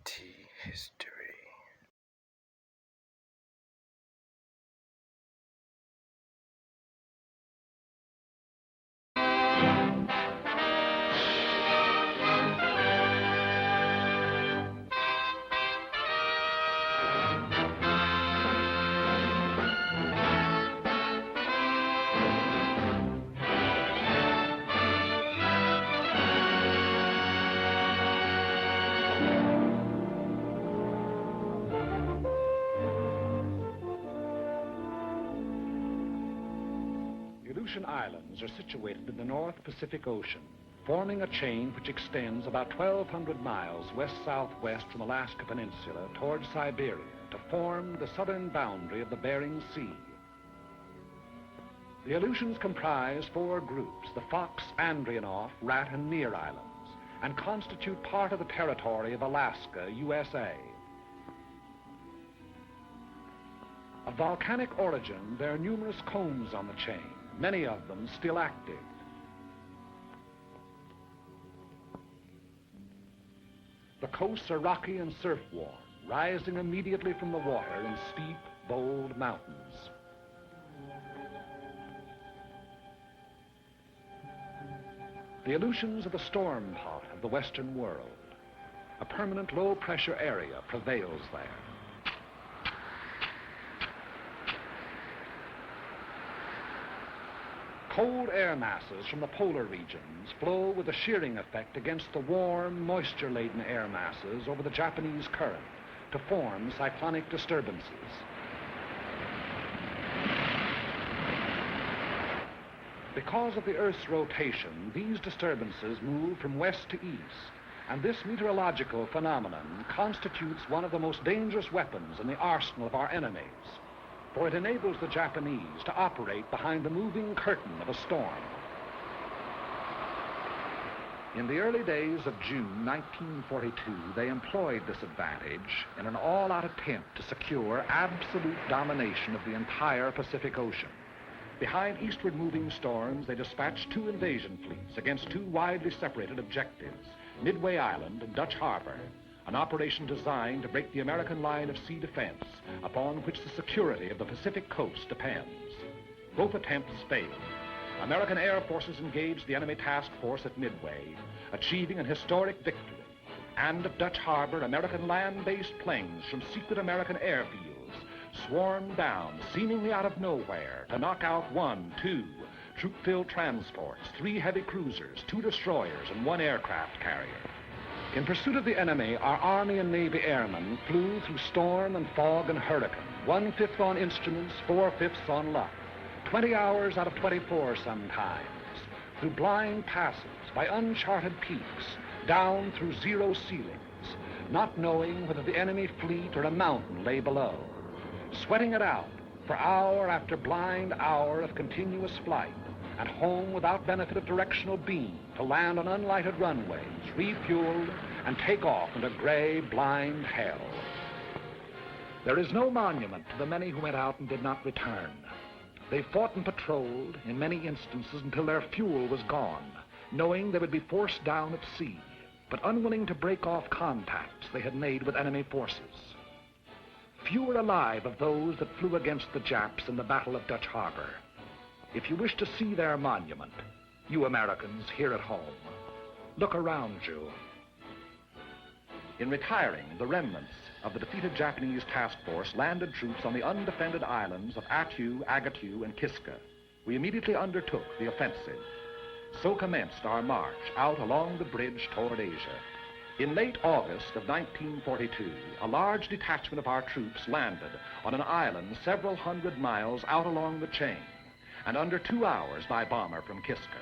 Anti-history. The Aleutian Islands are situated in the North Pacific Ocean, forming a chain which extends about 1,200 miles west-southwest from the Alaska Peninsula towards Siberia to form the southern boundary of the Bering Sea. The Aleutians comprise 4 groups, the Fox, Andreanoff, Rat, and Near Islands, and constitute part of the territory of Alaska, USA. Of volcanic origin, there are numerous combs on the chain, many of them still active. The coasts are rocky and surf-worn, rising immediately from the water in steep, bold mountains. The Aleutians are the storm pot of the Western world. A permanent low-pressure area prevails there. Cold air masses from the polar regions flow with a shearing effect against the warm, moisture-laden air masses over the Japanese current to form cyclonic disturbances. Because of the Earth's rotation, these disturbances move from west to east, and this meteorological phenomenon constitutes one of the most dangerous weapons in the arsenal of our enemies, for it enables the Japanese to operate behind the moving curtain of a storm. In the early days of June 1942, they employed this advantage in an all-out attempt to secure absolute domination of the entire Pacific Ocean. Behind eastward-moving storms, they dispatched 2 invasion fleets against 2 widely separated objectives, Midway Island and Dutch Harbor, an operation designed to break the American line of sea defense upon which the security of the Pacific coast depends. Both attempts failed. American air forces engaged the enemy task force at Midway, achieving an historic victory. And at Dutch Harbor, American land-based planes from secret American airfields swarmed down, seemingly out of nowhere, to knock out 1, 2 troop-filled transports, 3 heavy cruisers, 2 destroyers, and 1 aircraft carrier. In pursuit of the enemy, our Army and Navy airmen flew through storm and fog and hurricane, 1/5 on instruments, 4/5 on luck, 20 hours out of 24 sometimes, through blind passes, by uncharted peaks, down through zero ceilings, not knowing whether the enemy fleet or a mountain lay below, sweating it out for hour after blind hour of continuous flight, and home without benefit of directional beam to land on unlighted runways, refueled, and take off into gray, blind hell. There is no monument to the many who went out and did not return. They fought and patrolled, in many instances, until their fuel was gone, knowing they would be forced down at sea, but unwilling to break off contacts they had made with enemy forces. Few were alive of those that flew against the Japs in the Battle of Dutch Harbor. If you wish to see their monument, you Americans here at home, look around you. In retiring, the remnants of the defeated Japanese task force landed troops on the undefended islands of Attu, Attu, and Kiska. We immediately undertook the offensive. So commenced our march out along the bridge toward Asia. In late August of 1942, a large detachment of our troops landed on an island several hundred miles out along the chain, and under 2 hours by bomber from Kiska.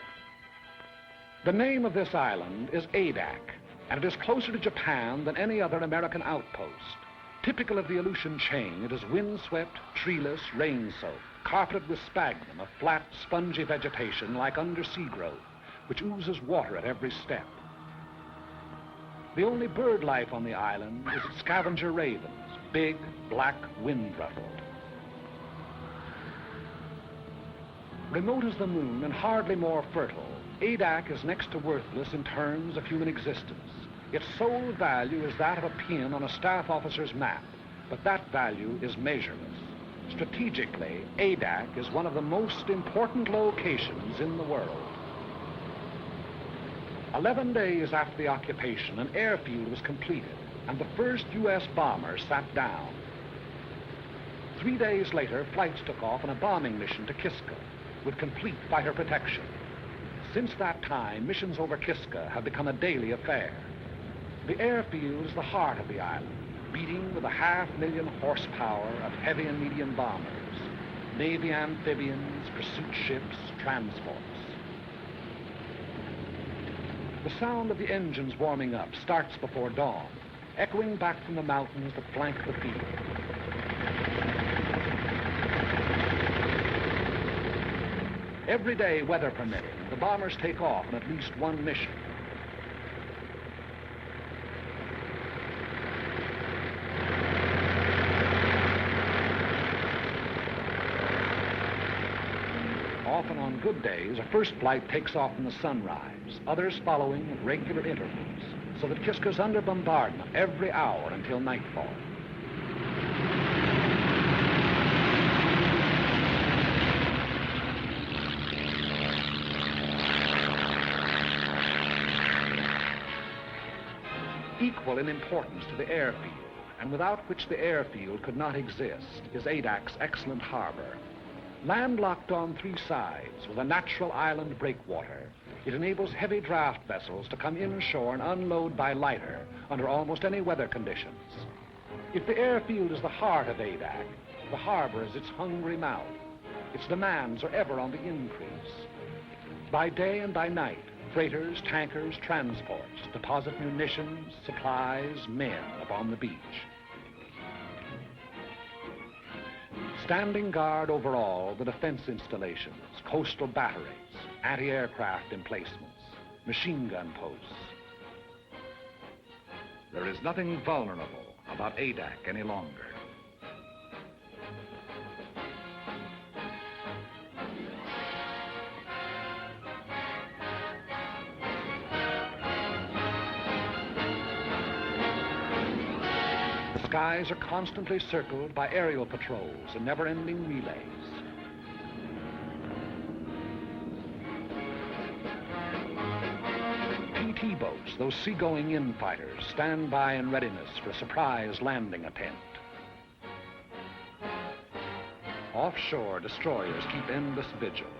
The name of this island is Adak, and it is closer to Japan than any other American outpost. Typical of the Aleutian chain, it is windswept, treeless, rain-soaked, carpeted with sphagnum, a flat, spongy vegetation like undersea growth, which oozes water at every step. The only bird life on the island is its scavenger ravens, big, black, wind-ruffled. Remote as the moon and hardly more fertile, Adak is next to worthless in terms of human existence. Its sole value is that of a pin on a staff officer's map, but that value is measureless. Strategically, Adak is one of the most important locations in the world. 11 days after the occupation, an airfield was completed, and the first U.S. bomber sat down. 3 days later, flights took off on a bombing mission to Kiska, with complete fighter protection. Since that time, missions over Kiska have become a daily affair. The airfield is the heart of the island, beating with 500,000 horsepower of heavy and medium bombers, Navy amphibians, pursuit ships, transports. The sound of the engines warming up starts before dawn, echoing back from the mountains that flank the field. Every day, weather permitting, the bombers take off on at least one mission. Often on good days, a first flight takes off in the sunrise, others following at regular intervals, so that Kiska's under bombardment every hour until nightfall. Equal in importance to the airfield, and without which the airfield could not exist, is Adak's excellent harbor. Landlocked on 3 sides with a natural island breakwater, it enables heavy draft vessels to come inshore and unload by lighter under almost any weather conditions. If the airfield is the heart of Adak, the harbor is its hungry mouth. Its demands are ever on the increase. By day and by night, freighters, tankers, transports deposit munitions, supplies, men upon the beach. Standing guard over all the defense installations, coastal batteries, anti-aircraft emplacements, machine gun posts. There is nothing vulnerable about Adak any longer. The skies are constantly circled by aerial patrols and never-ending relays. PT boats, those seagoing in-fighters, stand by in readiness for a surprise landing attempt. Offshore, destroyers keep endless vigil,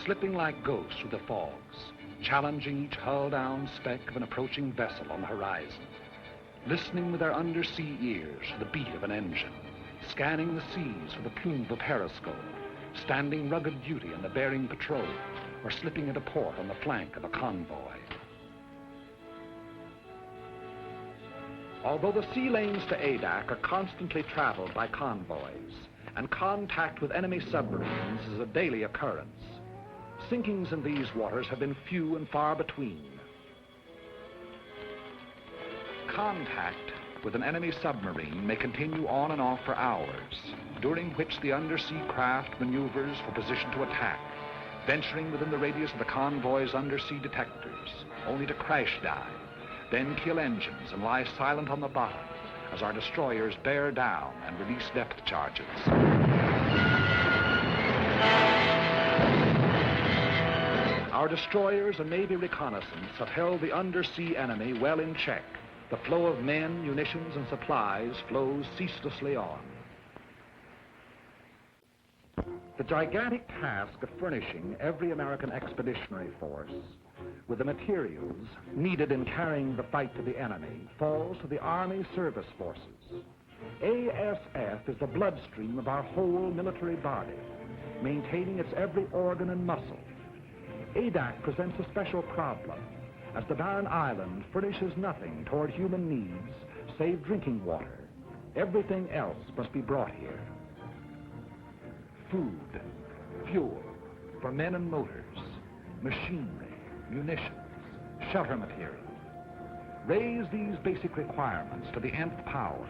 slipping like ghosts through the fogs, challenging each hull-down speck of an approaching vessel on the horizon, listening with their undersea ears for the beat of an engine, scanning the seas for the plume of a periscope, standing rugged duty in the bearing patrol, or slipping into port on the flank of a convoy. Although the sea lanes to Adak are constantly traveled by convoys, and contact with enemy submarines is a daily occurrence, sinkings in these waters have been few and far between. Contact with an enemy submarine may continue on and off for hours, during which the undersea craft maneuvers for position to attack, venturing within the radius of the convoy's undersea detectors, only to crash dive, then kill engines and lie silent on the bottom as our destroyers bear down and release depth charges. Our destroyers and Navy reconnaissance have held the undersea enemy well in check. The flow of men, munitions, and supplies flows ceaselessly on. The gigantic task of furnishing every American expeditionary force with the materials needed in carrying the fight to the enemy falls to the Army Service Forces. ASF is the bloodstream of our whole military body, maintaining its every organ and muscle. Adak presents a special problem, as the barren island furnishes nothing toward human needs save drinking water. Everything else must be brought here. Food, fuel for men and motors, machinery, munitions, shelter material. Raise these basic requirements to the nth power.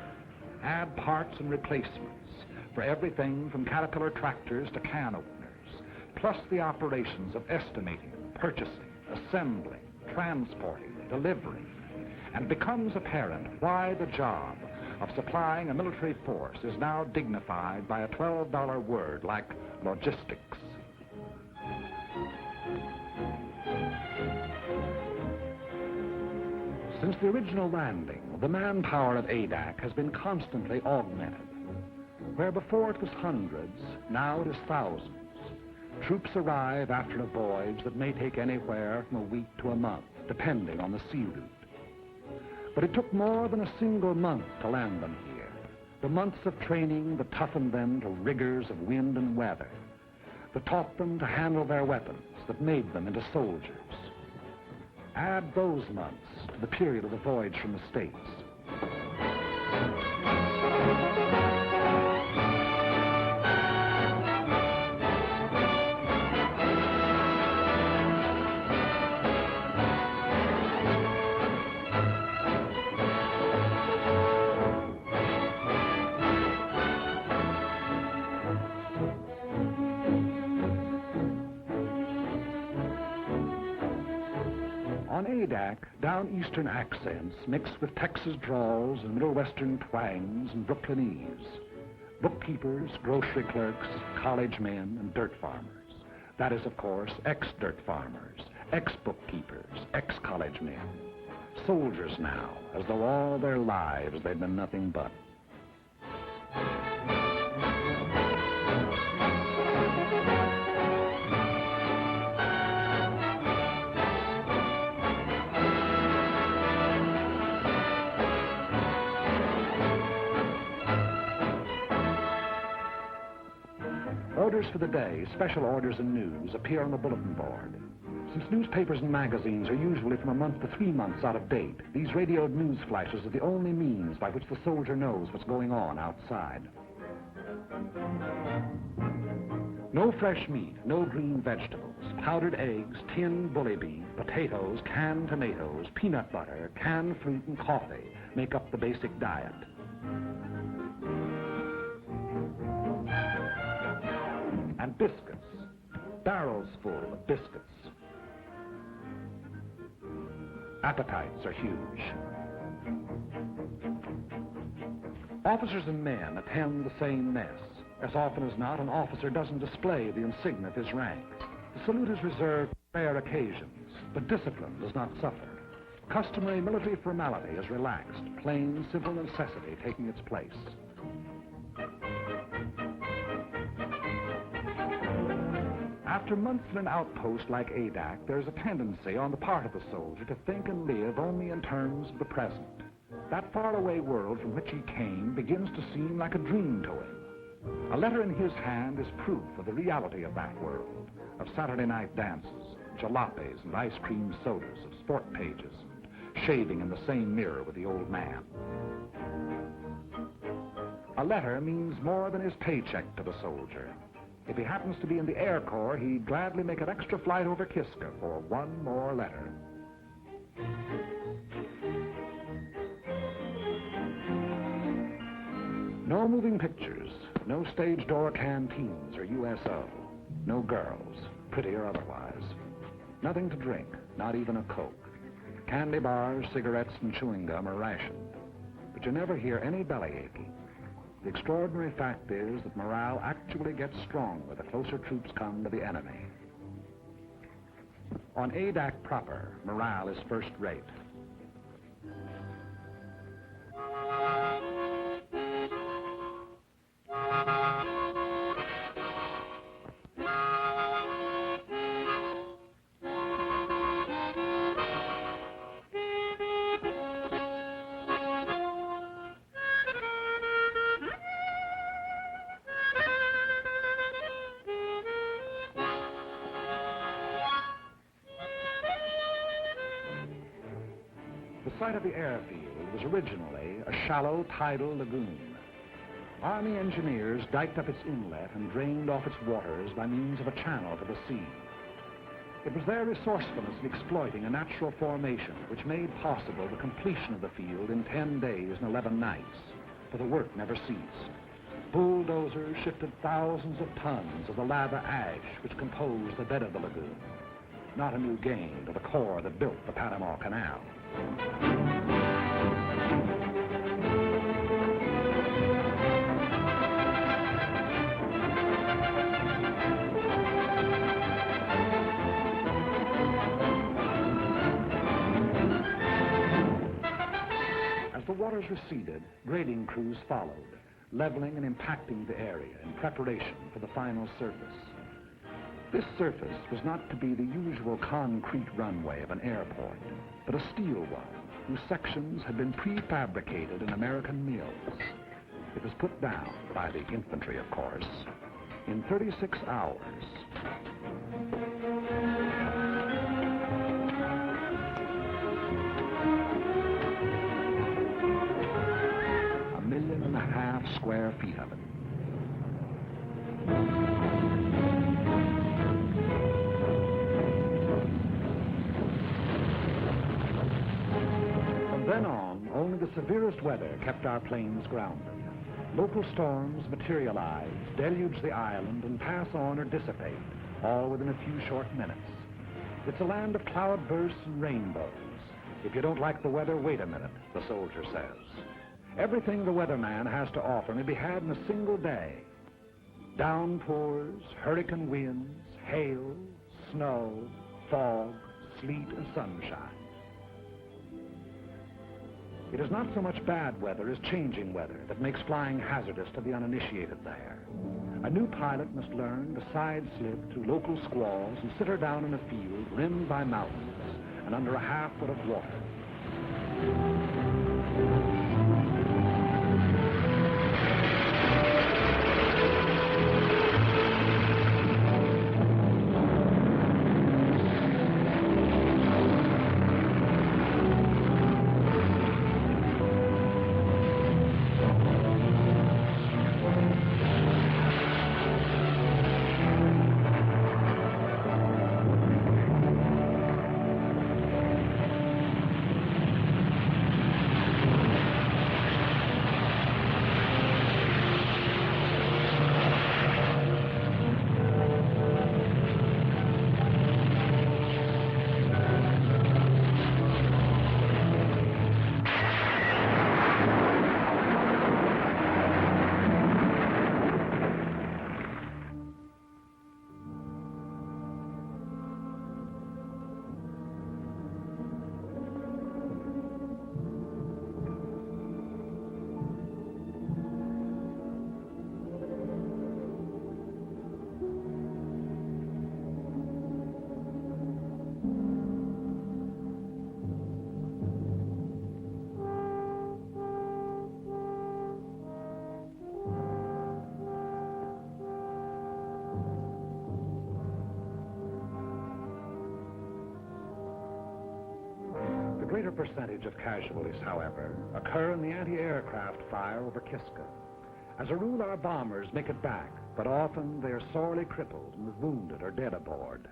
Add parts and replacements for everything from Caterpillar tractors to can openers, plus the operations of estimating, purchasing, assembling, transporting, delivering, and becomes apparent why the job of supplying a military force is now dignified by a $12 word like logistics. Since the original landing, the manpower of Adak has been constantly augmented. Where before it was hundreds, now it is thousands. Troops arrive after a voyage that may take anywhere from a week to a month, depending on the sea route. But it took more than a single month to land them here. The months of training that toughened them to rigors of wind and weather, that taught them to handle their weapons, that made them into soldiers. Add those months to the period of the voyage from the States. On Adak, down-eastern accents mixed with Texas drawls and Middle Western twangs and Brooklynese. Bookkeepers, grocery clerks, college men, and dirt farmers. That is, of course, ex-dirt farmers, ex-bookkeepers, ex-college men. Soldiers now, as though all their lives they'd been nothing but. Orders for the day, special orders and news appear on the bulletin board. Since newspapers and magazines are usually from a month to 3 months out of date, these radioed news flashes are the only means by which the soldier knows what's going on outside. No fresh meat, no green vegetables, powdered eggs, tinned bully beef, potatoes, canned tomatoes, peanut butter, canned fruit, and coffee make up the basic diet. And biscuits, barrels full of biscuits. Appetites are huge. Officers and men attend the same mess. As often as not, an officer doesn't display the insignia of his rank. The salute is reserved for rare occasions, but discipline does not suffer. Customary military formality is relaxed, plain, simple necessity taking its place. After months in an outpost like Adak, there's a tendency on the part of the soldier to think and live only in terms of the present. That faraway world from which he came begins to seem like a dream to him. A letter in his hand is proof of the reality of that world, of Saturday night dances, jalapenos and ice cream sodas, of sport pages, and shaving in the same mirror with the old man. A letter means more than his paycheck to the soldier. If he happens to be in the Air Corps, he'd gladly make an extra flight over Kiska for one more letter. No moving pictures, no stage door canteens or USO, no girls, pretty or otherwise. Nothing to drink, not even a Coke. Candy bars, cigarettes, and chewing gum are rationed. But you never hear any belly aching. The extraordinary fact is that morale actually gets stronger the closer troops come to the enemy. On Adak proper, morale is first rate. The site of the airfield was originally a shallow tidal lagoon. Army engineers diked up its inlet and drained off its waters by means of a channel to the sea. It was their resourcefulness in exploiting a natural formation which made possible the completion of the field in 10 days and 11 nights, for the work never ceased. Bulldozers shifted thousands of tons of the lava ash which composed the bed of the lagoon. Not a new gain to the Corps that built the Panama Canal. the waters receded, grading crews followed, leveling and impacting the area in preparation for the final surface. This surface was not to be the usual concrete runway of an airport, but a steel one, whose sections had been prefabricated in American mills. It was put down, by the infantry of course, in 36 hours. A 1.5 million square feet of it. From then on, only the severest weather kept our planes grounded. Local storms materialize, deluge the island, and pass on or dissipate, all within a few short minutes. It's a land of cloudbursts and rainbows. If you don't like the weather, wait a minute, the soldier says. Everything the weatherman has to offer may be had in a single day. Downpours, hurricane winds, hail, snow, fog, sleet, and sunshine. It is not so much bad weather as changing weather that makes flying hazardous to the uninitiated there. A new pilot must learn to side slip through local squalls and sit her down in a field rimmed by mountains and under a half-foot of water. The greater percentage of casualties, however, occur in the anti-aircraft fire over Kiska. As a rule, our bombers make it back, but often they are sorely crippled and with wounded or dead aboard.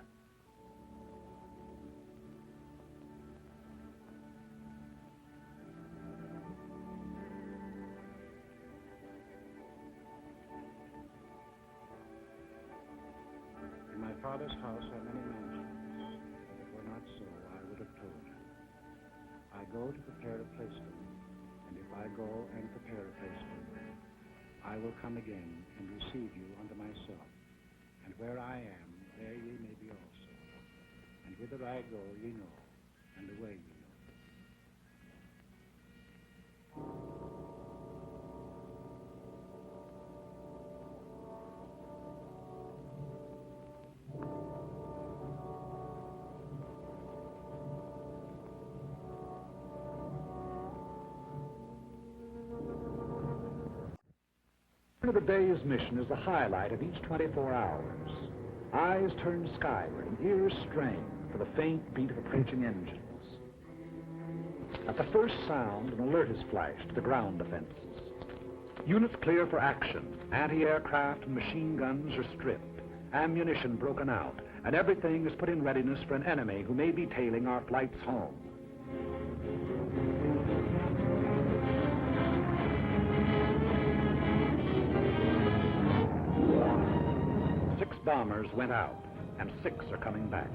In my father's house are many mansions. If it were not so, I would have told you. I go to prepare a place for them, and if I go and prepare a place for them, I will come again and receive you unto myself. And where I am, there ye may be also. And whither I go, ye know, and the way ye know. The day's mission is the highlight of each 24 hours. Eyes turned skyward and ears strained for the faint beat of approaching engines. At the first sound, an alert is flashed to the ground defenses. Units clear for action. Anti-aircraft and machine guns are stripped, ammunition broken out, and everything is put in readiness for an enemy who may be tailing our flights home. Bombers went out, and 6 are coming back.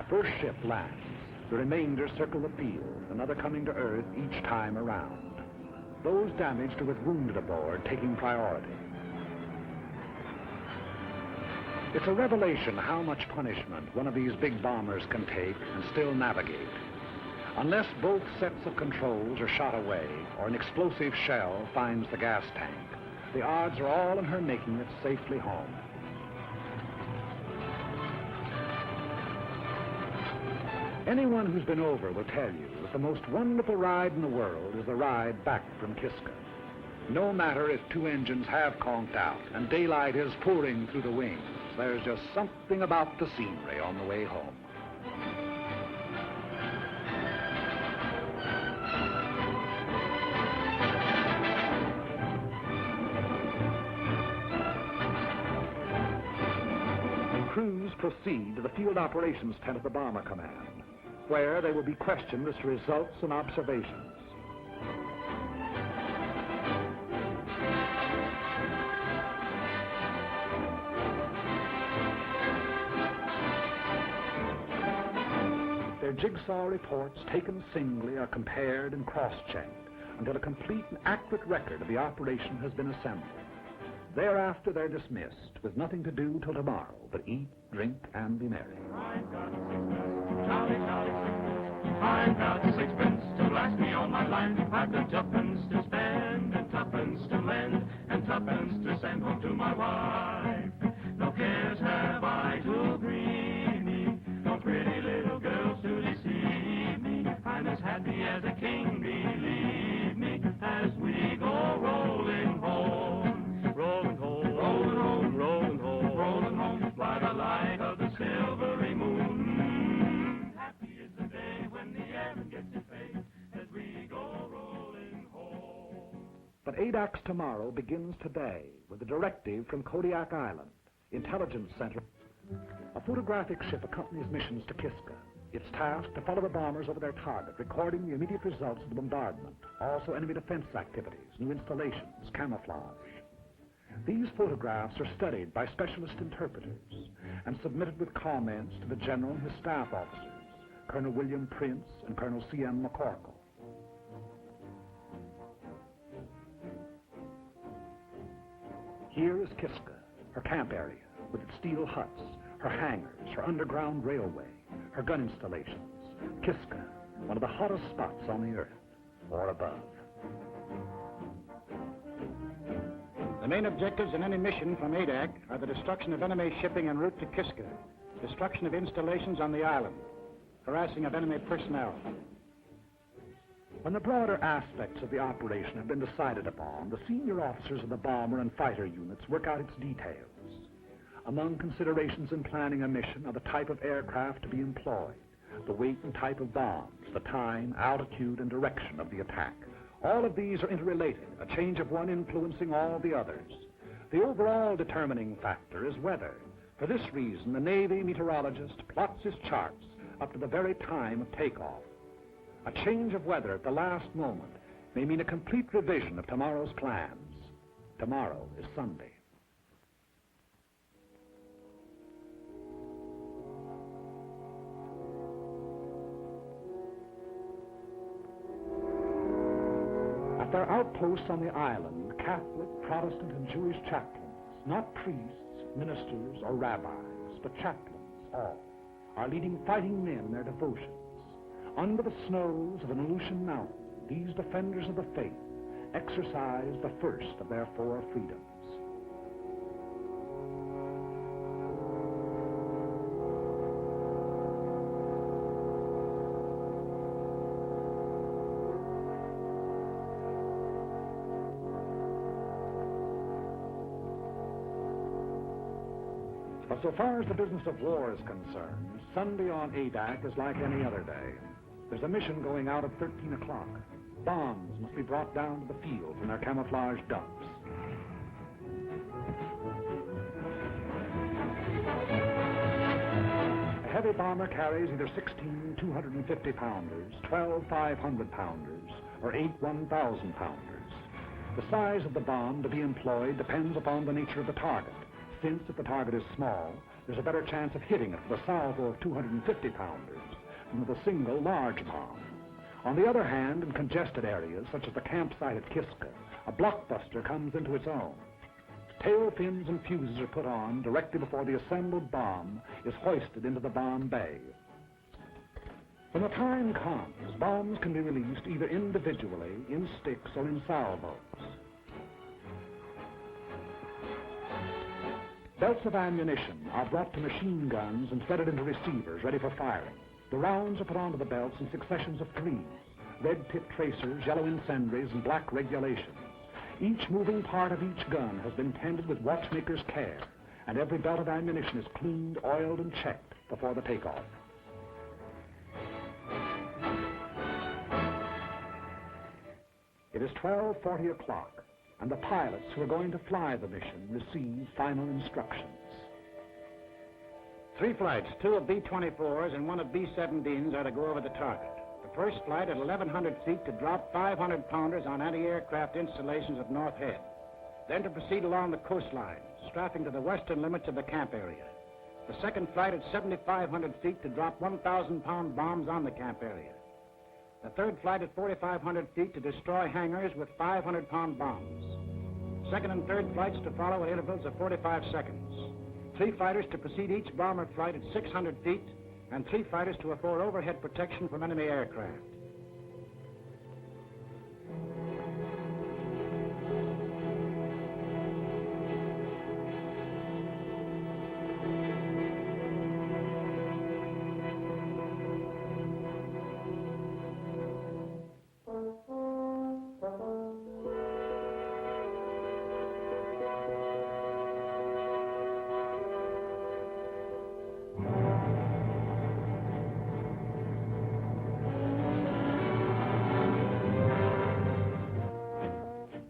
first ship lands. The remainder circle the field, another coming to Earth each time around. Those damaged or with wounded aboard taking priority. It's a revelation how much punishment one of these big bombers can take and still navigate. Unless both sets of controls are shot away or an explosive shell finds the gas tank, the odds are all in her making it safely home. Anyone who's been over will tell you that the most wonderful ride in the world is the ride back from Kiska. No matter if two engines have conked out and daylight is pouring through the wings, there's just something about the scenery on the way home. Crews proceed to the field operations tent of the Bomber Command, where they will be questioned as to results and observations. Their jigsaw reports taken singly are compared and cross-checked until a complete and accurate record of the operation has been assembled. Thereafter, they're dismissed, with nothing to do till tomorrow but eat, drink, and be merry. I've got sixpence, jolly, jolly sixpence. I've got sixpence to last me all my life. I've got tuppence to spend, and tuppence to lend, and tuppence to send home to my wife. No cares have I to grieve me, no pretty little girls to deceive me. I'm as happy as a king, believe me, as we go rolling home. Rolling home, rolling home, rolling home, rolling home, by the light of the silvery moon. Happy is the day when the end gets its face, as we go rolling home. But Adak's tomorrow begins today with a directive from Kodiak Island, Intelligence Center. A photographic ship accompanies missions to Kiska. Its task to follow the bombers over their target, recording the immediate results of the bombardment, also enemy defense activities, new installations, camouflage. These photographs are studied by specialist interpreters and submitted with comments to the General and his staff officers, Colonel William Prince and Colonel C.M. McCorkle. Here is Kiska, her camp area, with its steel huts, her hangars, her underground railway, her gun installations. Kiska, one of the hottest spots on the Earth, or above. The main objectives in any mission from Adak are the destruction of enemy shipping en route to Kiska, destruction of installations on the island, harassing of enemy personnel. When the broader aspects of the operation have been decided upon, the senior officers of the bomber and fighter units work out its details. Among considerations in planning a mission are the type of aircraft to be employed, the weight and type of bombs, the time, altitude, and direction of the attack. All of these are interrelated, a change of one influencing all the others. The overall determining factor is weather. For this reason, the Navy meteorologist plots his charts up to the very time of takeoff. A change of weather at the last moment may mean a complete revision of tomorrow's plans. Tomorrow is Sunday. At their outposts on the island, Catholic, Protestant, and Jewish chaplains, not priests, ministers, or rabbis, but chaplains, all, are leading fighting men in their devotions. Under the snows of an Aleutian mountain, these defenders of the faith exercise the first of their four freedoms. But so far as the business of war is concerned, Sunday on Adak is like any other day. There's a mission going out at 13 o'clock. Bombs must be brought down to the field from their camouflage dumps. A heavy bomber carries either 16 250-pounders, 12 500-pounders, or 8 1,000-pounders. The size of the bomb to be employed depends upon the nature of the target. since if the target is small, there's a better chance of hitting it with a salvo of 250-pounders than with a single large bomb. On the other hand, in congested areas, such as the campsite at Kiska, a blockbuster comes into its own. Tail fins and fuses are put on directly before the assembled bomb is hoisted into the bomb bay. When the time comes, bombs can be released either individually, in sticks, or in salvos. Belts of ammunition are brought to machine guns and threaded into receivers ready for firing. The rounds are put onto the belts in successions of 3, red-tip tracers, yellow incendiaries, and black regulations. Each moving part of each gun has been tended with watchmaker's care, and every belt of ammunition is cleaned, oiled, and checked before the takeoff. It is 12:40 o'clock, and the pilots who are going to fly the mission receive final instructions. 3 flights, 2 of B-24s and 1 of B-17s are to go over the target. The first flight at 1,100 feet to drop 500-pounders on anti-aircraft installations at North Head. Then to proceed along the coastline, strapping to the western limits of the camp area. The second flight at 7,500 feet to drop 1,000-pound bombs on the camp area. The third flight at 4,500 feet to destroy hangars with 500-pound bombs. Second and third flights to follow at intervals of 45 seconds. 3 fighters to precede each bomber flight at 600 feet, and 3 fighters to afford overhead protection from enemy aircraft.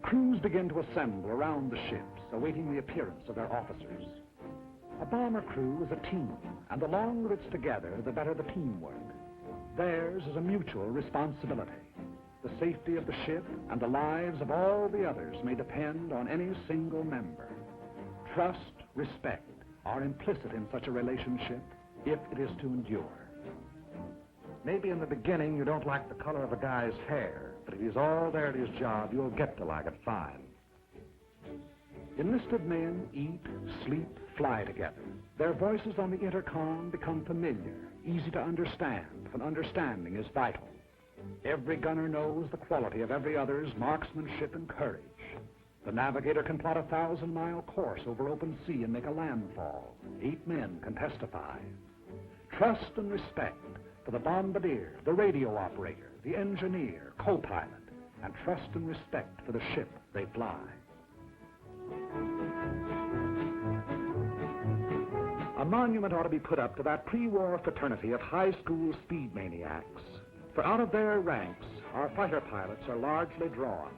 Crews begin to assemble around the ships, awaiting the appearance of their officers. A bomber crew is a team, and the longer it's together, the better the teamwork. Theirs is a mutual responsibility. The safety of the ship and the lives of all the others may depend on any single member. Trust, respect are implicit in such a relationship if it is to endure. Maybe in the beginning you don't like the color of a guy's hair, but if he's all there at his job, you'll get to like it fine. Enlisted men eat, sleep, fly together. Their voices on the intercom become familiar, easy to understand, when understanding is vital. Every gunner knows the quality of every other's marksmanship and courage. The navigator can plot a 1,000-mile course over open sea and make a landfall. 8 men can testify. Trust and respect for the bombardier, the radio operator, the engineer, co-pilot, and trust and respect for the ship they fly. A monument ought to be put up to that pre-war fraternity of high school speed maniacs, for out of their ranks, our fighter pilots are largely drawn.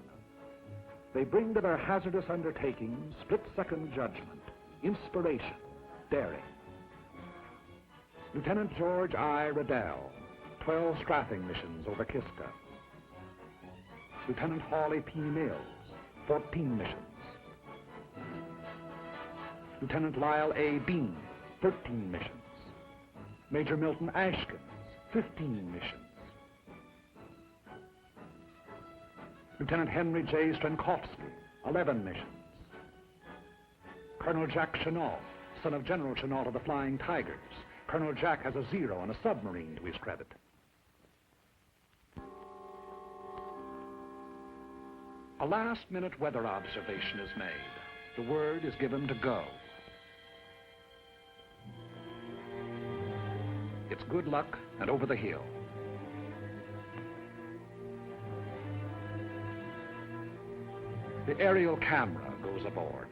They bring to their hazardous undertakings split-second judgment, inspiration, daring. Lieutenant George I. Riddell, 12 strafing missions over Kiska. Lieutenant Hawley P. Mills, 14 missions. Lieutenant Lyle A. Bean, 13 missions. Major Milton Ashkins, 15 missions. Lieutenant Henry J. Strankowski, 11 missions. Colonel Jack Chenault, son of General Chenault of the Flying Tigers. Colonel Jack has a 0 and a submarine to his credit. A last-minute weather observation is made. The word is given to go. It's good luck and over the hill. The aerial camera goes aboard.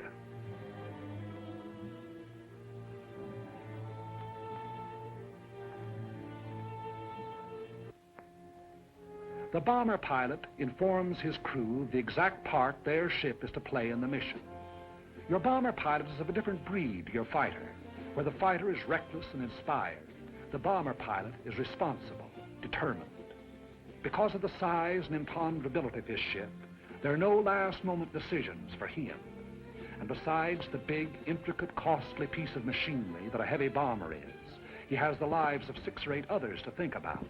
The bomber pilot informs his crew the exact part their ship is to play in the mission. Your bomber pilot is of a different breed to your fighter. Where the fighter is reckless and inspired, the bomber pilot is responsible, determined. Because of the size and imponderability of his ship, there are no last-moment decisions for him. And besides the big, intricate, costly piece of machinery that a heavy bomber is, he has the lives of 6 or 8 others to think about.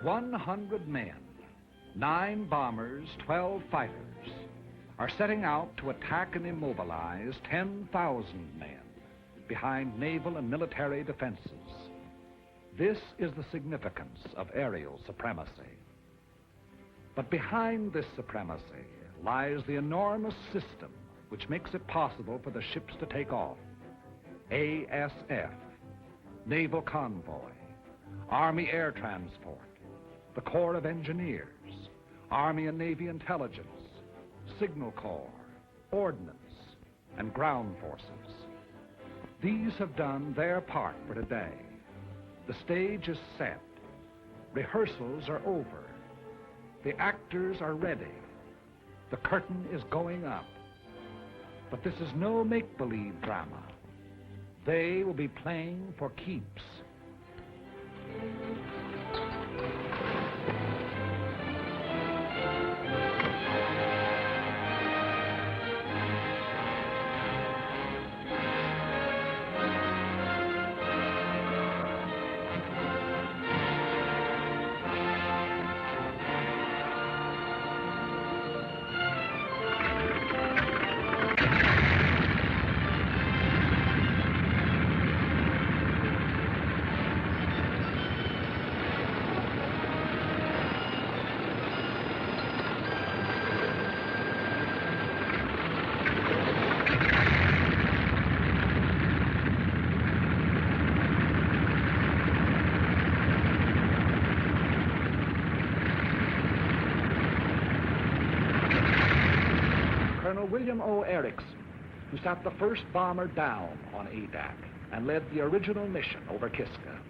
100 men, 9 bombers, 12 fighters, are setting out to attack and immobilize 10,000 men behind naval and military defenses. This is the significance of aerial supremacy. But behind this supremacy lies the enormous system which makes it possible for the ships to take off. ASF, Naval Convoy, Army Air Transport, the Corps of Engineers, Army and Navy Intelligence, Signal Corps, Ordnance, and Ground Forces. These have done their part for today. The stage is set. Rehearsals are over. The actors are ready. The curtain is going up. But this is no make-believe drama. They will be playing for keeps. William O. Erickson, who sat the first bomber down on Adak and led the original mission over Kiska.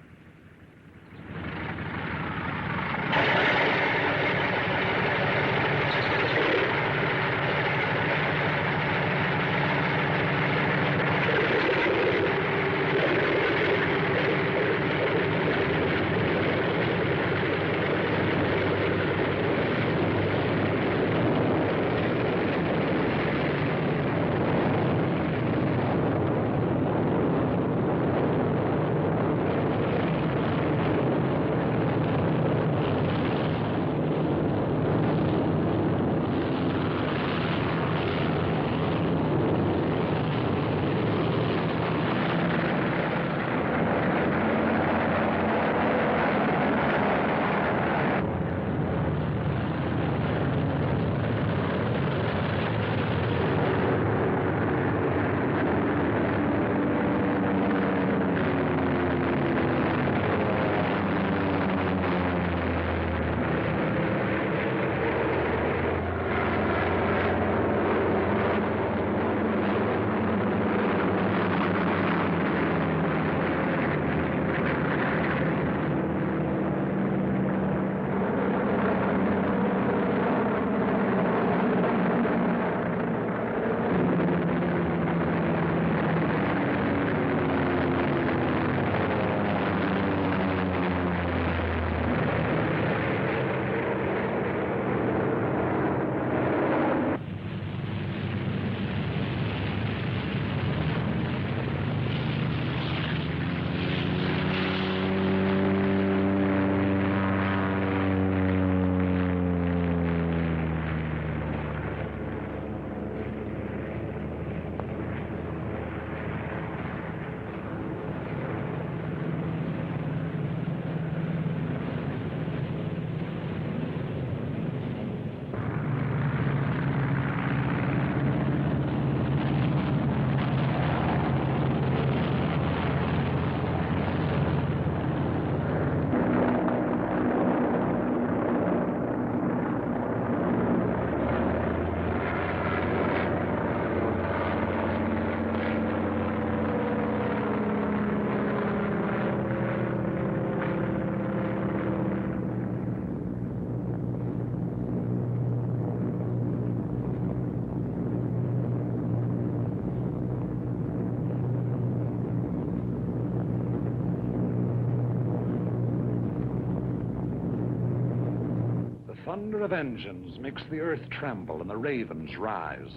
thunder of engines makes the earth tremble and the ravens rise.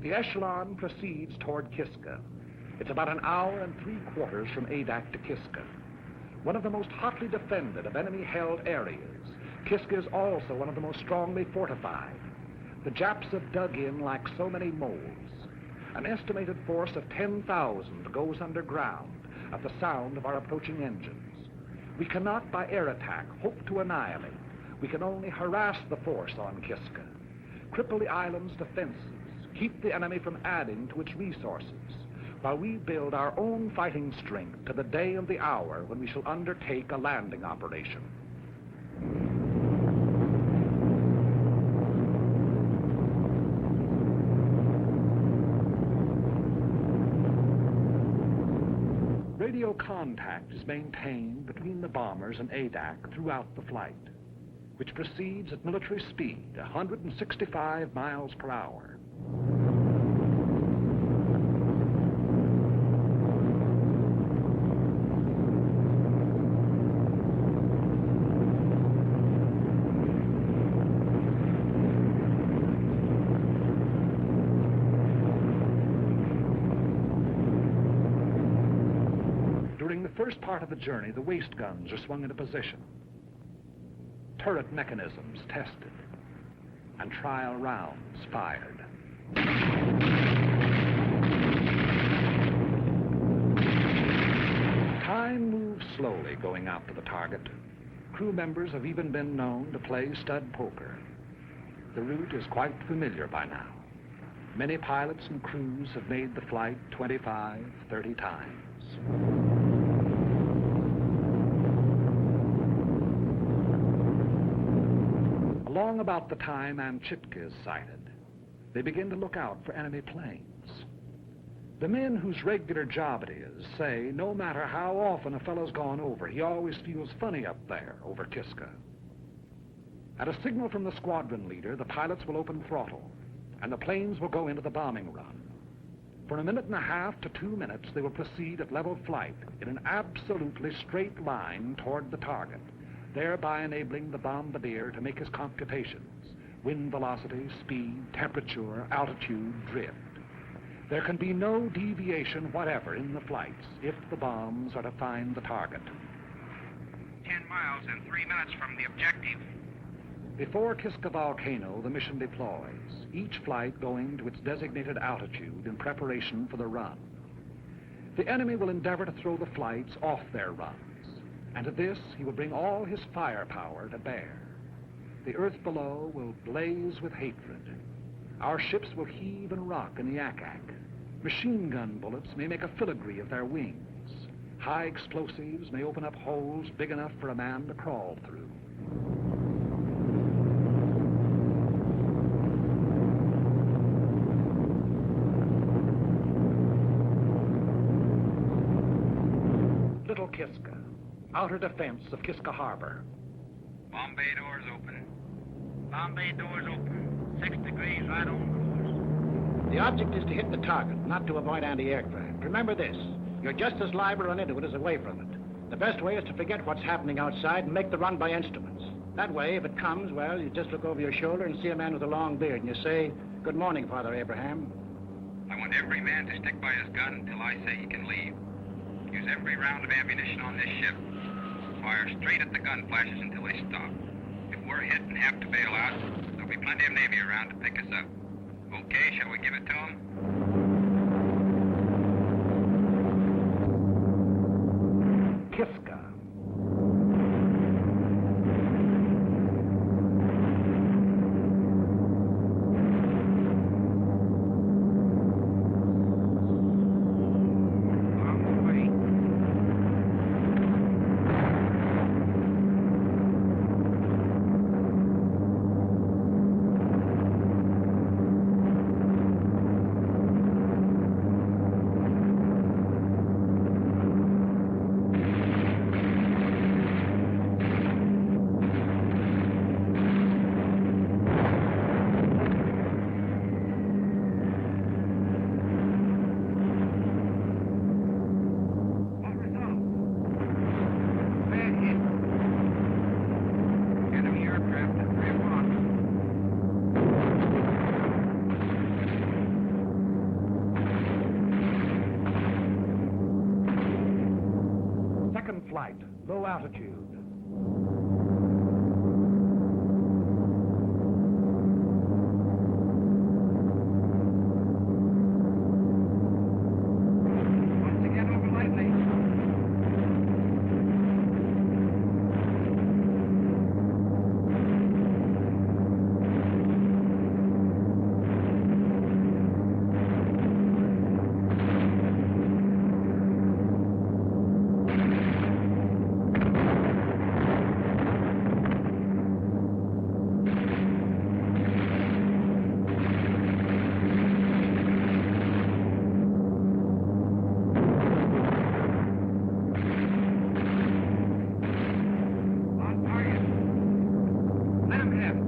The echelon proceeds toward Kiska. It's about an hour and 3/4 from Adak to Kiska. One of the most hotly defended of enemy-held areas, Kiska is also one of the most strongly fortified. The Japs have dug in like so many moles. An estimated force of 10,000 goes underground at the sound of our approaching engines. We cannot, by air attack, hope to annihilate. We can only harass the force on Kiska, cripple the island's defenses, keep the enemy from adding to its resources, while we build our own fighting strength to the day and the hour when we shall undertake a landing operation. Radio contact is maintained between the bombers and Adak throughout the flight, which proceeds at military speed, 165 miles per hour. During the first part of the journey, the waist guns are swung into position, turret mechanisms tested, and trial rounds fired. Time moves slowly going out to the target. Crew members have even been known to play stud poker. The route is quite familiar by now. Many pilots and crews have made the flight 25, 30 times. Along about the time Anchitka is sighted, they begin to look out for enemy planes. The men whose regular job it is say no matter how often a fellow's gone over, he always feels funny up there over Kiska. At a signal from the squadron leader, the pilots will open throttle, and the planes will go into the bombing run. For 1.5 to 2 minutes, they will proceed at level flight in an absolutely straight line toward the target, thereby enabling the bombardier to make his computations: wind velocity, speed, temperature, altitude, drift. There can be no deviation whatever in the flights if the bombs are to find the target. 10 miles and 3 minutes from the objective. Before Kiska Volcano, the mission deploys, each flight going to its designated altitude in preparation for the run. The enemy will endeavor to throw the flights off their runs, and to this he will bring all his firepower to bear. The earth below will blaze with hatred. Our ships will heave and rock in the Adak. Machine gun bullets may make a filigree of their wings. High explosives may open up holes big enough for a man to crawl through. Little Kiska, outer defense of Kiska Harbor. Bomb bay doors open. Bomb bay doors open. 6 degrees right on course. The object is to hit the target, not to avoid anti-aircraft. Remember this, you're just as liable to run into it as away from it. The best way is to forget what's happening outside and make the run by instruments. That way, if it comes, well, you just look over your shoulder and see a man with a long beard, and you say, "Good morning, Father Abraham." I want every man to stick by his gun until I say he can leave. Use every round of ammunition on this ship. Fire straight at the gun flashes until they stop. If we're hit and have to bail out, there'll be plenty of Navy around to pick us up. Okay, shall we give it to them? Kiska. flight, low altitude. Once again, over lightly. On target. Let him have it.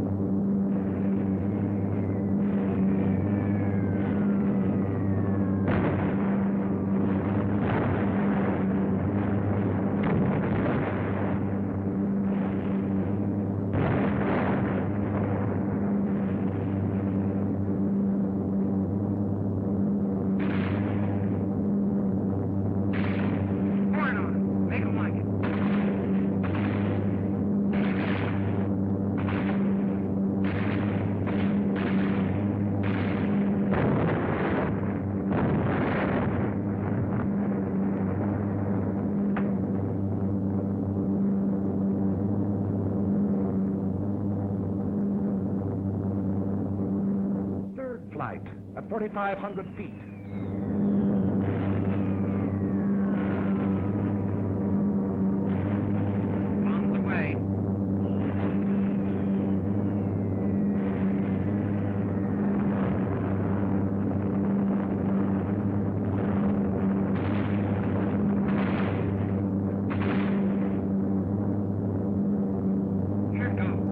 Point on him. Make him like it. Third flight at 4,500 feet. Bombs away. Here goes.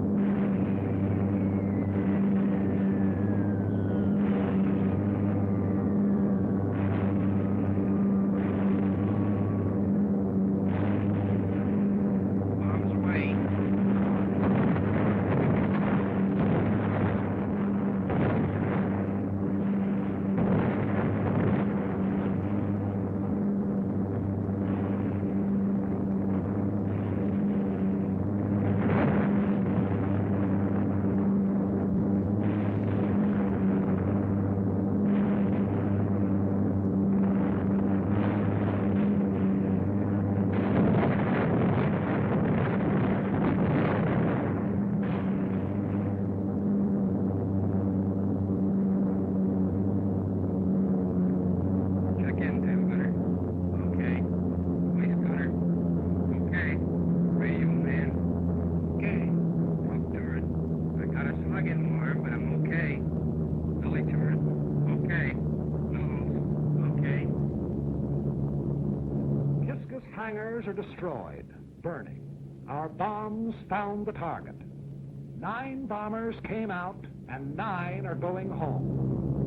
Bombs away. Check in, tail gunner. Okay. Waist gunner. Okay. Radio man. Okay. Top turret. I got a slug in more, but I'm okay. Belly turret. Okay. Nose. Okay. Kiska's hangars are destroyed, burning. Our bombs found the target. 9 bombers came out, and 9 are going home.